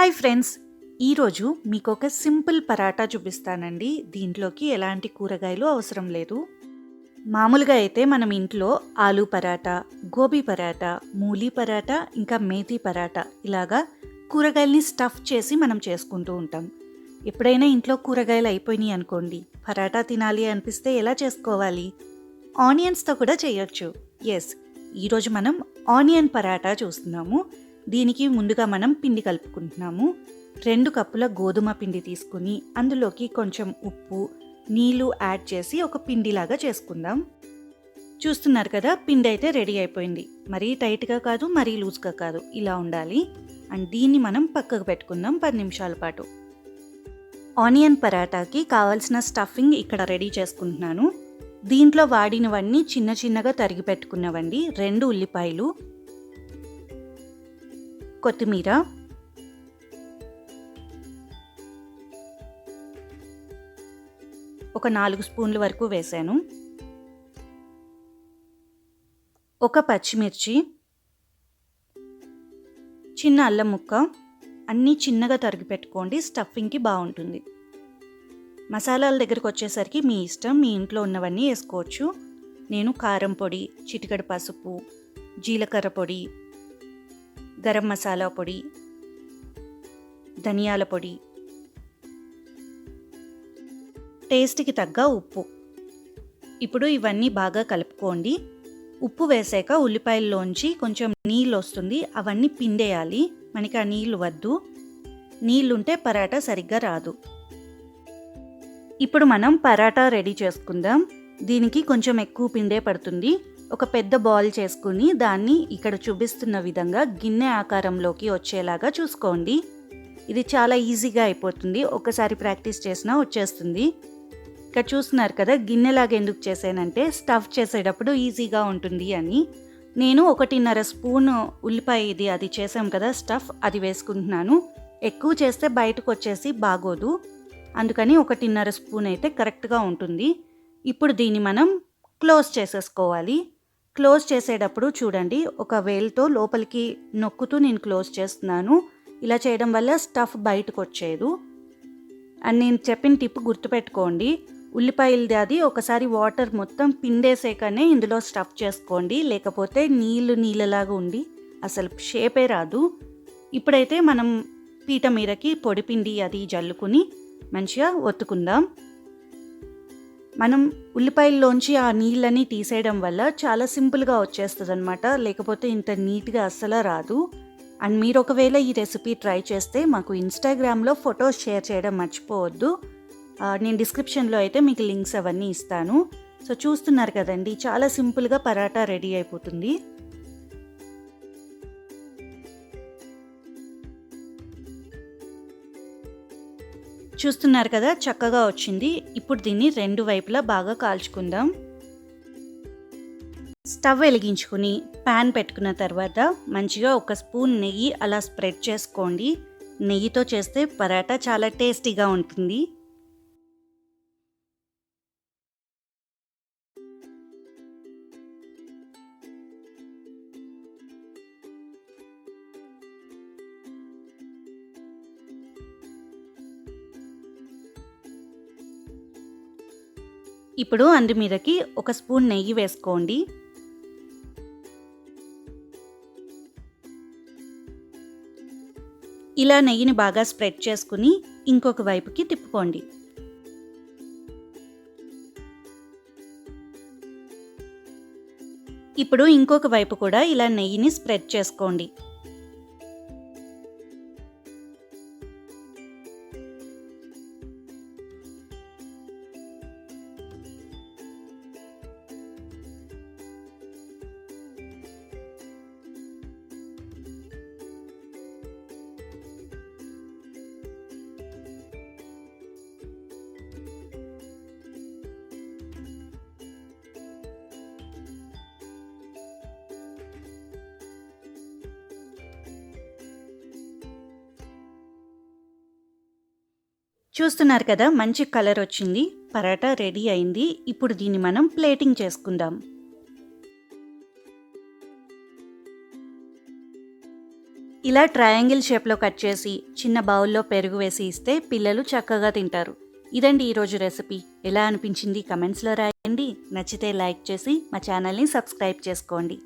Hi friends, ఈరోజు మీకు ఒక సింపుల్ పరాటా చూపిస్తానండి. దీంట్లోకి ఎలాంటి కూరగాయలు అవసరం లేదు. మామూలుగా అయితే మనం ఇంట్లో ఆలూ పరాటా, గోబీ పరాటా, మూలీ పరాటా, ఇంకా మేథీ పరాటా ఇలాగా కూరగాయల్ని స్టఫ్ చేసి మనం చేసుకుంటూ ఉంటాం. ఎప్పుడైనా ఇంట్లో కూరగాయలు అయిపోయినాయి అనుకోండి, పరాటా తినాలి అనిపిస్తే ఎలా చేసుకోవాలి? ఆనియన్స్తో కూడా చేయొచ్చు. ఎస్, ఈరోజు మనం ఆనియన్ పరాటా చూస్తున్నాము. దీనికి ముందుగా మనం పిండి కలుపుకుంటున్నాము. 2 కప్పుల గోధుమ పిండి తీసుకుని అందులోకి కొంచెం ఉప్పు, నీళ్లు యాడ్ చేసి ఒక పిండిలాగా చేసుకుందాం. చూస్తున్నారు కదా, పిండి అయితే రెడీ అయిపోయింది. మరీ టైట్గా కాదు, మరీ లూజ్గా కాదు, ఇలా ఉండాలి. అండ్ దీన్ని మనం పక్కకు పెట్టుకుందాం 10 నిమిషాల పాటు. ఆనియన్ పరాటాకి కావాల్సిన స్టఫింగ్ ఇక్కడ రెడీ చేసుకుంటున్నాను. దీంట్లో వాడినవన్నీ చిన్న చిన్నగా తరిగి పెట్టుకున్నవండి. 2 ఉల్లిపాయలు, కొత్తిమీర, ఒక 4 స్పూన్ల వరకు వేసాను, ఒక పచ్చిమిర్చి, చిన్న అల్లం ముక్క, అన్నీ చిన్నగా తరిగి పెట్టుకోండి, స్టఫింగ్కి బాగుంటుంది. మసాలాల దగ్గరకు వచ్చేసరికి మీ ఇష్టం, మీ ఇంట్లో ఉన్నవన్నీ వేసుకోవచ్చు. నేను కారం పొడి, చిటికెడు పసుపు, జీలకర్ర పొడి, గరం మసాలా పొడి, ధనియాల పొడి, టేస్ట్కి తగ్గ ఉప్పు. ఇప్పుడు ఇవన్నీ బాగా కలుపుకోండి. ఉప్పు వేసాక ఉల్లిపాయల్లోంచి కొంచెం నీళ్ళు వస్తుంది, అవన్నీ పిండేయాలి. మనకి ఆ నీళ్ళు వద్దు, నీళ్ళుంటే పరాటా సరిగ్గా రాదు. ఇప్పుడు మనం పరాటా రెడీ చేసుకుందాం. దీనికి కొంచెం ఎక్కువ పిండే పడుతుంది. ఒక పెద్ద బాల్ చేసుకుని దాన్ని ఇక్కడ చూపిస్తున్న విధంగా గిన్నె ఆకారంలోకి వచ్చేలాగా చూసుకోండి. ఇది చాలా ఈజీగా అయిపోతుంది, ఒకసారి ప్రాక్టీస్ చేసినా వచ్చేస్తుంది. ఇక్కడ చూస్తున్నారు కదా, గిన్నెలాగా ఎందుకు చేసానంటే స్టఫ్ చేసేటప్పుడు ఈజీగా ఉంటుంది అని. నేను 1.5 స్పూన్ ఉల్లిపాయ అది చేసాం కదా స్టఫ్, అది వేసుకుంటున్నాను. ఎక్కువ చేస్తే బయటకు వచ్చేసి బాగోదు, అందుకని 1.5 స్పూన్ అయితే కరెక్ట్గా ఉంటుంది. ఇప్పుడు దీన్ని మనం క్లోజ్ చేసేసుకోవాలి. క్లోజ్ చేసేటప్పుడు చూడండి, ఒక వేలుతో లోపలికి నొక్కుతూ నేను క్లోజ్ చేస్తున్నాను. ఇలా చేయడం వల్ల స్టఫ్ బయటకు వచ్చేదు. అండ్ నేను చెప్పిన టిప్ గుర్తుపెట్టుకోండి, ఉల్లిపాయలది అది ఒకసారి వాటర్ మొత్తం పిండేసాకనే ఇందులో స్టఫ్ చేసుకోండి, లేకపోతే నీళ్ళలాగా ఉండి అసలు షేపే రాదు. ఇప్పుడైతే మనం పీట మీదకి పొడిపిండి అది జల్లుకుని మంచిగా ఒత్తుకుందాం. మనం ఉల్లిపాయల్లోంచి ఆ నీళ్ళని తీసేయడం వల్ల చాలా సింపుల్గా వచ్చేస్తుంది అనమాట, లేకపోతే ఇంత నీట్గా అస్సలు రాదు. అండ్ మీరు ఒకవేళ ఈ రెసిపీ ట్రై చేస్తే మాకు ఇన్స్టాగ్రామ్లో ఫొటోస్ షేర్ చేయడం మర్చిపోవద్దు. నేను డిస్క్రిప్షన్లో అయితే మీకు లింక్స్ అవన్నీ ఇస్తాను. సో చూస్తున్నారు కదండి, చాలా సింపుల్గా పరాటా రెడీ అయిపోతుంది. చూస్తున్నారు కదా, చక్కగా వచ్చింది. ఇప్పుడు దీన్ని 2 వైపులా బాగా కాల్చుకుందాం. స్టవ్ వెలిగించుకుని ప్యాన్ పెట్టుకున్న తర్వాత మంచిగా 1 స్పూన్ నెయ్యి అలా స్ప్రెడ్ చేసుకోండి. నెయ్యితో చేస్తే పరాటా చాలా టేస్టీగా ఉంటుంది. ఇప్పుడు అందు మీదకి 1 స్పూన్ నెయ్యి వేసుకోండి. ఇలా నెయ్యిని బాగా స్ప్రెడ్ చేసుకుని ఇంకొక వైపుకి తిప్పుకోండి. ఇప్పుడు ఇంకొక వైపు కూడా ఇలా నెయ్యిని స్ప్రెడ్ చేసుకోండి. చూస్తున్నారు కదా, మంచి కలర్ వచ్చింది. పరాటా రెడీ అయింది. ఇప్పుడు దీన్ని మనం ప్లేటింగ్ చేసుకుందాం. ఇలా ట్రయాంగిల్ షేప్లో కట్ చేసి చిన్న బౌల్లో పెరుగు వేసి ఇస్తే పిల్లలు చక్కగా తింటారు. ఇదండి ఈరోజు రెసిపీ. ఎలా అనిపించింది కమెంట్స్లో రాయండి. నచ్చితే లైక్ చేసి మా ఛానల్ని సబ్స్క్రైబ్ చేసుకోండి.